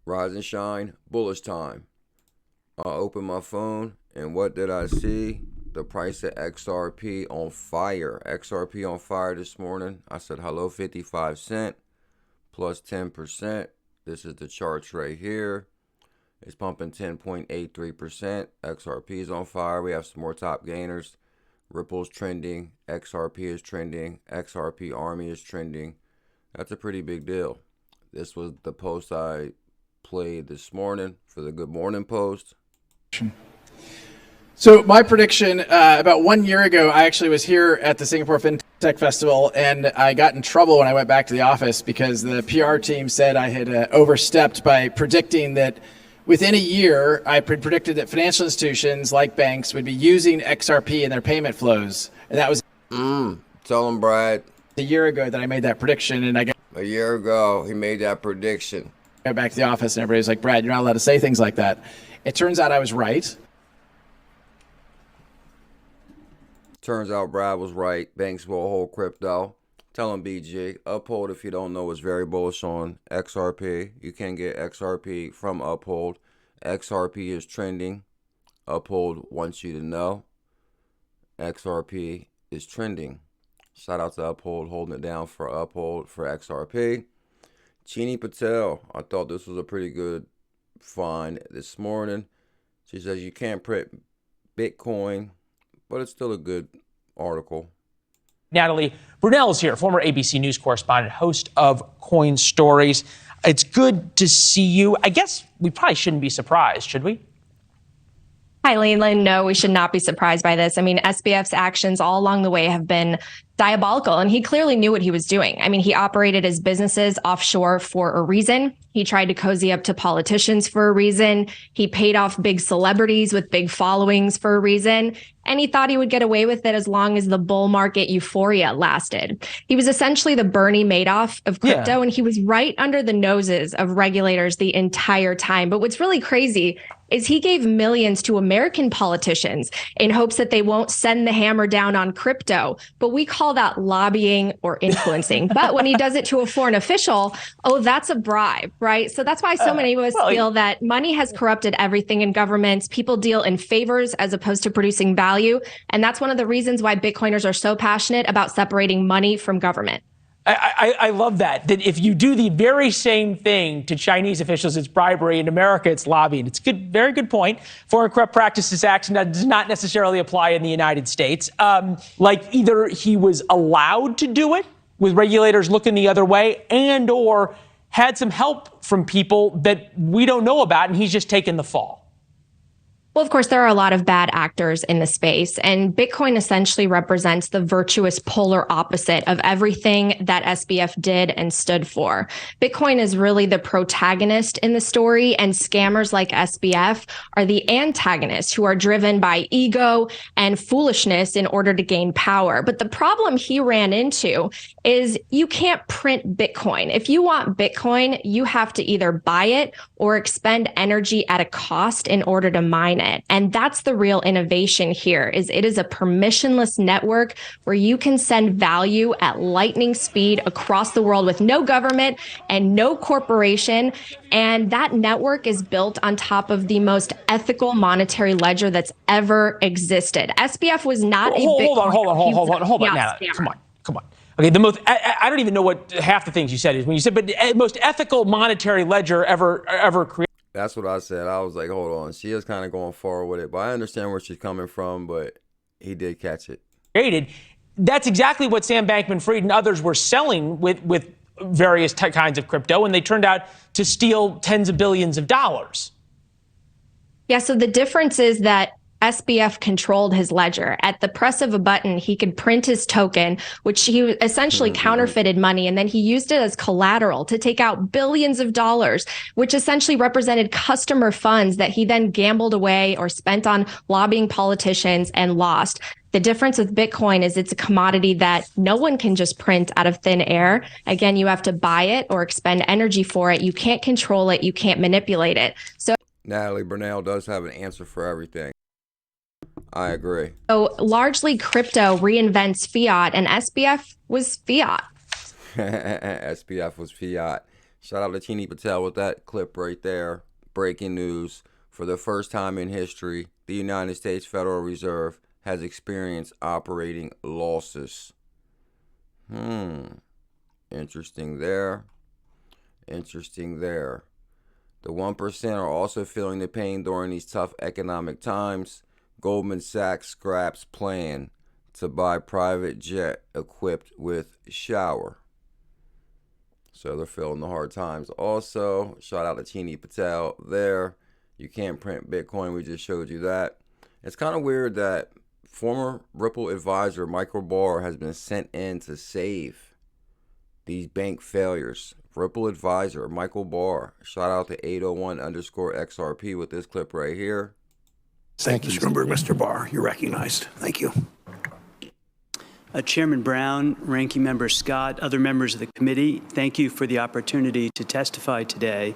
Rise and shine, bullish time. I opened my phone, and what did I see? The price of XRP on fire. XRP on fire this morning. I said, hello, 55 cents, plus 10%. This is the charts right here. It's pumping 10.83%. XRP is on fire. We have some more top gainers. Ripple's trending. XRP is trending. XRP Army is trending. That's a pretty big deal. This was the post I played this morning for the Good Morning Post. So my prediction, about 1 year ago, I actually was here at the Singapore FinTech Festival, and I got in trouble when I went back to the office because the PR team said I had overstepped by predicting that within a year, I predicted that financial institutions like banks would be using XRP in their payment flows. And that was Tell him, Brad. a year ago that I made that prediction, and I got A year ago, he made that prediction. back to the office, and everybody was like, Brad, you're not allowed to say things like that. It turns out I was right. Turns out Brad was right. Banks will hold crypto. Tell him, BG. Uphold, if you don't know, is very bullish on XRP. You can get XRP from Uphold. XRP is trending. Uphold wants you to know XRP is trending. Shout out to Uphold holding it down for Uphold for XRP. Chini Patel, I thought this was a pretty good find this morning. She says you can't print Bitcoin, but it's still a good article. 𝕤𝕚𝕝 is here, former ABC News correspondent, host of Coin Stories. It's good to see you. I guess we probably shouldn't be surprised, should we? Hi, Leland. No, we should not be surprised by this. I mean, SBF's actions all along the way have been diabolical, and he clearly knew what he was doing. I mean, he operated his businesses offshore for a reason. He tried to cozy up to politicians for a reason. He paid off big celebrities with big followings for a reason. And he thought he would get away with it as long as the bull market euphoria lasted. He was essentially the Bernie Madoff of crypto, and he was right under the noses of regulators the entire time. But what's really crazy is he gave millions to American politicians in hopes that they won't send the hammer down on crypto. But we call that lobbying or influencing. But when he does it to a foreign official, oh, that's a bribe, right? So that's why so many of us feel that money has corrupted everything in governments. People deal in favors as opposed to producing value. And that's one of the reasons why Bitcoiners are so passionate about separating money from government. I love that if you do the very same thing to Chinese officials, it's bribery. In America, it's lobbying. It's good, very good point. Foreign Corrupt Practices Act does not necessarily apply in the United States. Like either he was allowed to do it with regulators looking the other way and or had some help from people that we don't know about, and he's just taken the fall. Well, of course, there are a lot of bad actors in the space, and Bitcoin essentially represents the virtuous polar opposite of everything that SBF did and stood for. Bitcoin is really the protagonist in the story, and scammers like SBF are the antagonists who are driven by ego and foolishness in order to gain power. But the problem he ran into is you can't print Bitcoin. If you want Bitcoin, you have to either buy it or expend energy at a cost in order to mine it. And that's the real innovation here, is it is a permissionless network where you can send value at lightning speed across the world with no government and no corporation. And that network is built on top of the most ethical monetary ledger that's ever existed. SBF was not a Bitcoin. Hold on. Now, come on. Okay, I don't even know what half the things you said is when you said, but most ethical monetary ledger ever created. That's what I said. I was like, hold on. She is kind of going forward with it, but I understand where she's coming from, but he did catch it. That's exactly what Sam Bankman-Fried and others were selling with various kinds of crypto, and they turned out to steal tens of billions of dollars. Yeah, so the difference is that SBF controlled his ledger. At the press of a button, he could print his token, which he essentially counterfeited money, and then he used it as collateral to take out billions of dollars, which essentially represented customer funds that he then gambled away or spent on lobbying politicians and lost. The difference with Bitcoin is it's a commodity that no one can just print out of thin air. Again, you have to buy it or expend energy for it. You can't control it. You can't manipulate it. So Natalie Brunell does have an answer for everything. I agree. So largely crypto reinvents fiat, and SBF was fiat. SBF was fiat. Shout out to Chini Patel with that clip right there. Breaking news. For the first time in history, the United States Federal Reserve has experienced operating losses. Interesting there. Interesting there. The 1% are also feeling the pain during these tough economic times. Goldman Sachs scraps plan to buy private jet equipped with shower. So they're feeling the hard times. Also, shout out to Chini Patel there. You can't print Bitcoin. We just showed you that. It's kind of weird that former Ripple advisor Michael Barr has been sent in to save these bank failures. Ripple advisor Michael Barr. Shout out to 801_XRP with this clip right here. Thank you, Mr. Bloomberg. Mr. Barr, you're recognized. Thank you. Chairman Brown, Ranking Member Scott, other members of the committee, thank you for the opportunity to testify today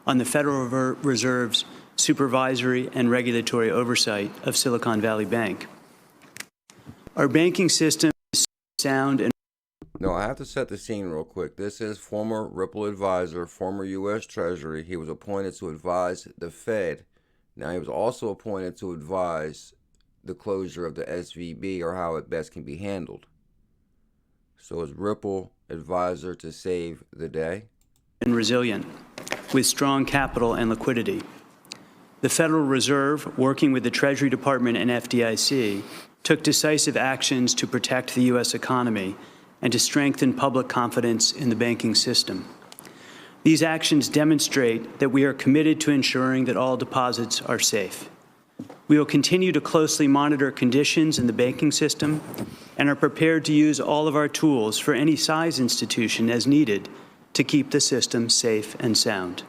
on the Federal Reserve's supervisory and regulatory oversight of Silicon Valley Bank. Our banking system is sound and No, I have to set the scene real quick. This is former Ripple advisor, former U.S. Treasury. He was appointed to advise the Fed. Now, he was also appointed to advise the closure of the SVB or how it best can be handled. So is Ripple advisor to save the day? And resilient, with strong capital and liquidity. The Federal Reserve, working with the Treasury Department and FDIC, took decisive actions to protect the U.S. economy and to strengthen public confidence in the banking system. These actions demonstrate that we are committed to ensuring that all deposits are safe. We will continue to closely monitor conditions in the banking system and are prepared to use all of our tools for any size institution as needed to keep the system safe and sound.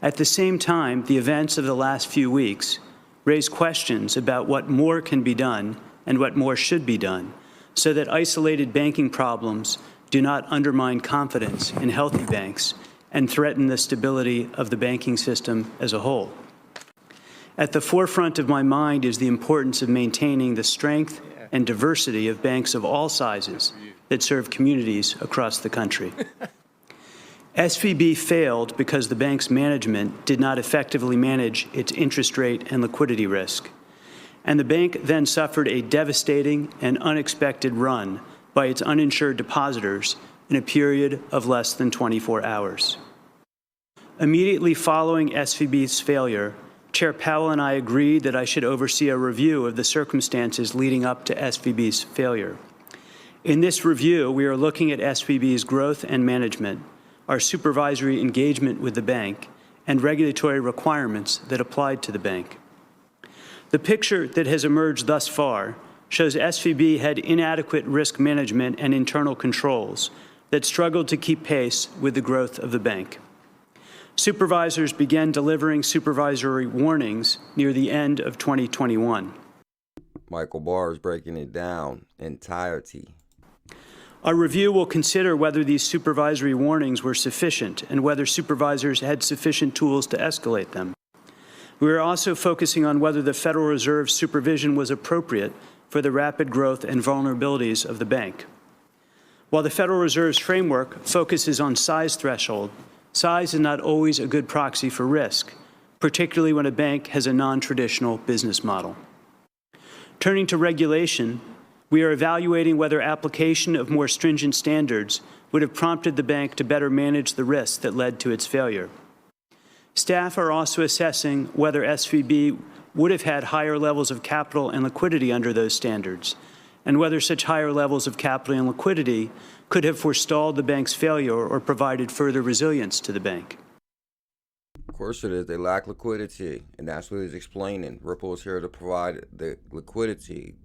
At the same time, the events of the last few weeks raise questions about what more can be done and what more should be done so that isolated banking problems do not undermine confidence in healthy banks and threaten the stability of the banking system as a whole. At the forefront of my mind is the importance of maintaining the strength and diversity of banks of all sizes that serve communities across the country. SVB failed because the bank's management did not effectively manage its interest rate and liquidity risk. And the bank then suffered a devastating and unexpected run by its uninsured depositors in a period of less than 24 hours. Immediately following SVB's failure, Chair Powell and I agreed that I should oversee a review of the circumstances leading up to SVB's failure. In this review, we are looking at SVB's growth and management, our supervisory engagement with the bank, and regulatory requirements that applied to the bank. The picture that has emerged thus far shows SVB had inadequate risk management and internal controls that struggled to keep pace with the growth of the bank. Supervisors began delivering supervisory warnings near the end of 2021. Michael Barr is breaking it down entirety. Our review will consider whether these supervisory warnings were sufficient and whether supervisors had sufficient tools to escalate them. We are also focusing on whether the Federal Reserve's supervision was appropriate for the rapid growth and vulnerabilities of the bank. While the Federal Reserve's framework focuses on size threshold, size is not always a good proxy for risk, particularly when a bank has a non-traditional business model. Turning to regulation, we are evaluating whether application of more stringent standards would have prompted the bank to better manage the risks that led to its failure. Staff are also assessing whether SVB would have had higher levels of capital and liquidity under those standards, and whether such higher levels of capital and liquidity could have forestalled the bank's failure or provided further resilience to the bank. Of course it is. They lack liquidity, and that's what he's explaining. Ripple is here to provide the liquidity.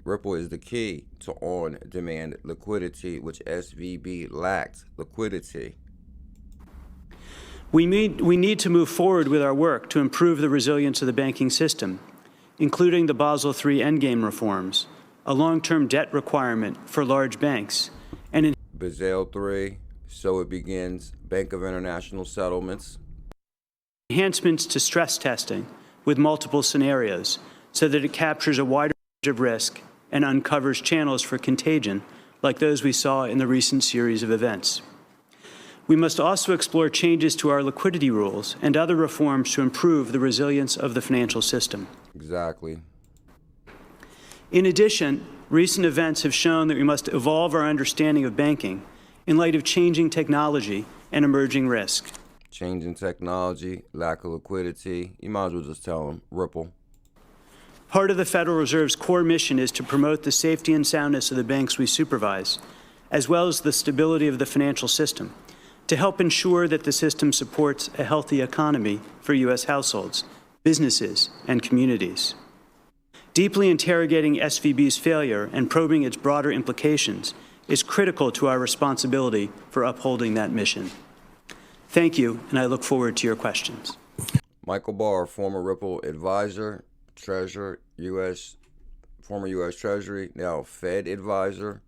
Ripple is the key to on-demand liquidity, which SVB lacked liquidity. We need to move forward with our work to improve the resilience of the banking system, including the Basel III endgame reforms, a long-term debt requirement for large banks, and Basel III, so it begins, Bank of International Settlements. Enhancements to stress testing with multiple scenarios so that it captures a wider range of risk and uncovers channels for contagion like those we saw in the recent series of events. We must also explore changes to our liquidity rules and other reforms to improve the resilience of the financial system. Exactly. In addition, recent events have shown that we must evolve our understanding of banking in light of changing technology and emerging risk. Changing technology, lack of liquidity. You might as well just tell them, Ripple. Part of the Federal Reserve's core mission is to promote the safety and soundness of the banks we supervise, as well as the stability of the financial system, to help ensure that the system supports a healthy economy for U.S. households, businesses, and communities. Deeply interrogating SVB's failure and probing its broader implications is critical to our responsibility for upholding that mission. Thank you, and I look forward to your questions. Michael Barr, former Ripple advisor, treasurer, former U.S. Treasury, now Fed advisor,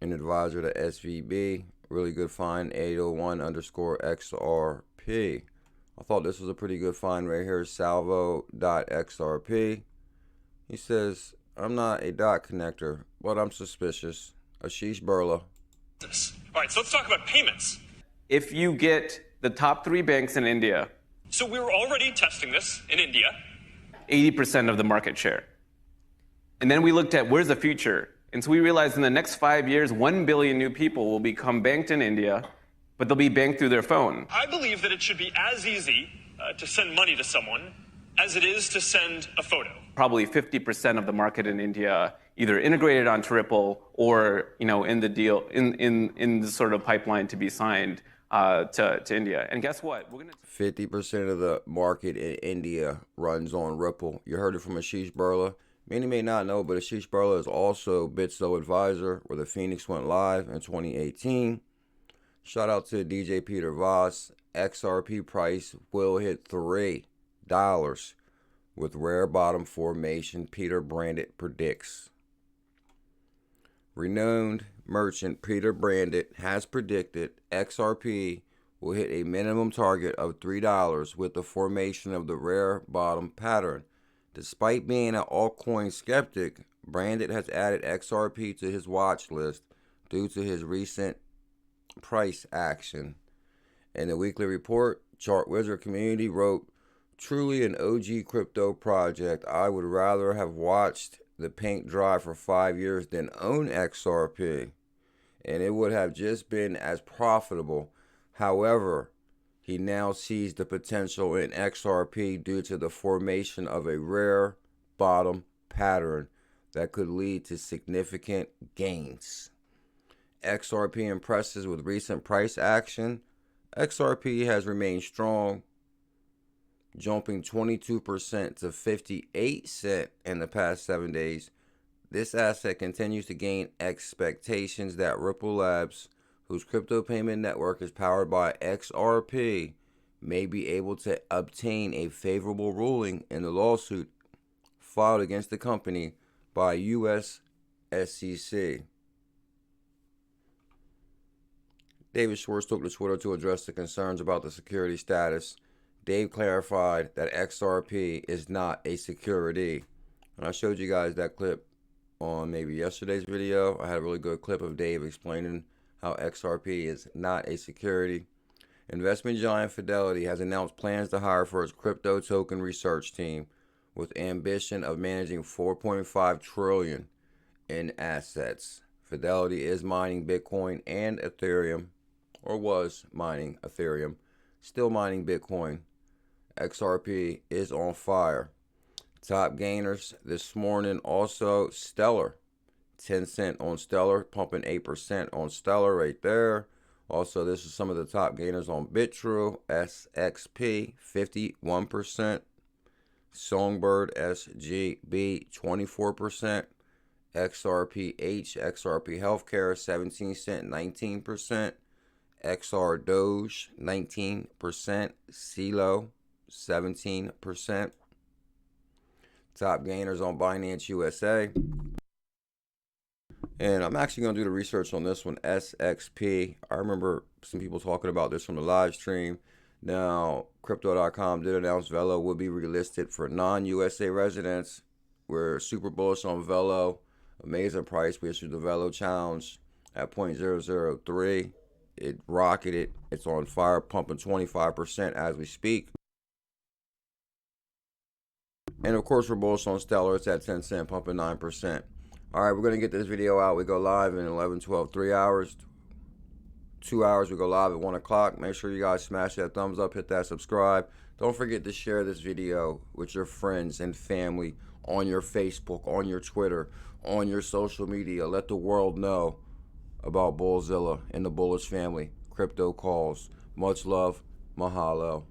and advisor to SVB. Really good find, 801_XRP. I thought this was a pretty good find right here, salvo.xrp. He says, I'm not a dot connector, but I'm suspicious. 𝕊𝕚𝕟𝕚𝕚. All right, so let's talk about payments. If you get the top 3 banks in India, So we were already testing this in India. 80% of the market share. And then we looked at where's the future. And so we realized in the next 5 years, 1 billion new people will become banked in India, but they'll be banked through their phone. I believe that it should be as easy to send money to someone as it is to send a photo. Probably 50% of the market in India either integrated onto Ripple or, in the deal, in the sort of pipeline to be signed to India. And guess what? 50% of the market in India runs on Ripple. You heard it from 𝕊𝕚𝕟𝕚. Many may not know, but 𝕊𝕚𝕟𝕚 is also BuLLZiLLa advisor, where the Phoenix went live in 2018. Shout out to DJ Peter Voss. XRP price will hit $3 with rare bottom formation, 𝕊𝕚𝕚𝕤 predicts. Renowned merchant 𝕤𝕚𝕚𝕤 has predicted XRP will hit a minimum target of $3 with the formation of the rare bottom pattern. Despite being an altcoin skeptic, Brandit has added XRP to his watch list due to his recent price action. In the weekly report, Chart Wizard community wrote, truly an OG crypto project. I would rather have watched the paint dry for 5 years than own XRP, and it would have just been as profitable. However, he now sees the potential in XRP due to the formation of a rare bottom pattern that could lead to significant gains. XRP impresses with recent price action. XRP has remained strong, jumping 22% to 58 cents in the past 7 days. This asset continues to gain expectations that Ripple Labs, whose crypto payment network is powered by XRP, may be able to obtain a favorable ruling in the lawsuit filed against the company by U.S. SEC. David Schwartz took to Twitter to address the concerns about the security status. Dave clarified that XRP is not a security. And I showed you guys that clip on maybe yesterday's video. I had a really good clip of Dave explaining how XRP is not a security. Investment giant Fidelity has announced plans to hire for its crypto token research team with ambition of managing $4.5 trillion in assets. Fidelity is mining Bitcoin and Ethereum, or was mining Ethereum, still mining Bitcoin. XRP is on fire. Top gainers this morning also Stellar. 10 cent on Stellar, pumping 8% on Stellar right there. Also, this is some of the top gainers on Bitrue. SXP, 51%. Songbird SGB, 24%. XRPH, XRP Healthcare, 17 cent, 19%. XR Doge, 19%. CELO, 17%. Top gainers on Binance USA. And I'm actually going to do the research on this one, SXP. I remember some people talking about this from the live stream. Now, Crypto.com did announce VELO will be relisted for non-USA residents. We're super bullish on VELO. Amazing price. We issued the VELO challenge at 0.003. It rocketed. It's on fire, pumping 25% as we speak. And of course, we're bullish on Stellar. It's at 10 cent, pumping 9%. All right, we're going to get this video out. We go live in 11, 12, 3 hours. 2 hours, we go live at 1 o'clock. Make sure you guys smash that thumbs up, hit that subscribe. Don't forget to share this video with your friends and family on your Facebook, on your Twitter, on your social media. Let the world know about BuLLZiLla and the Bullish family. Crypto calls. Much love. Mahalo.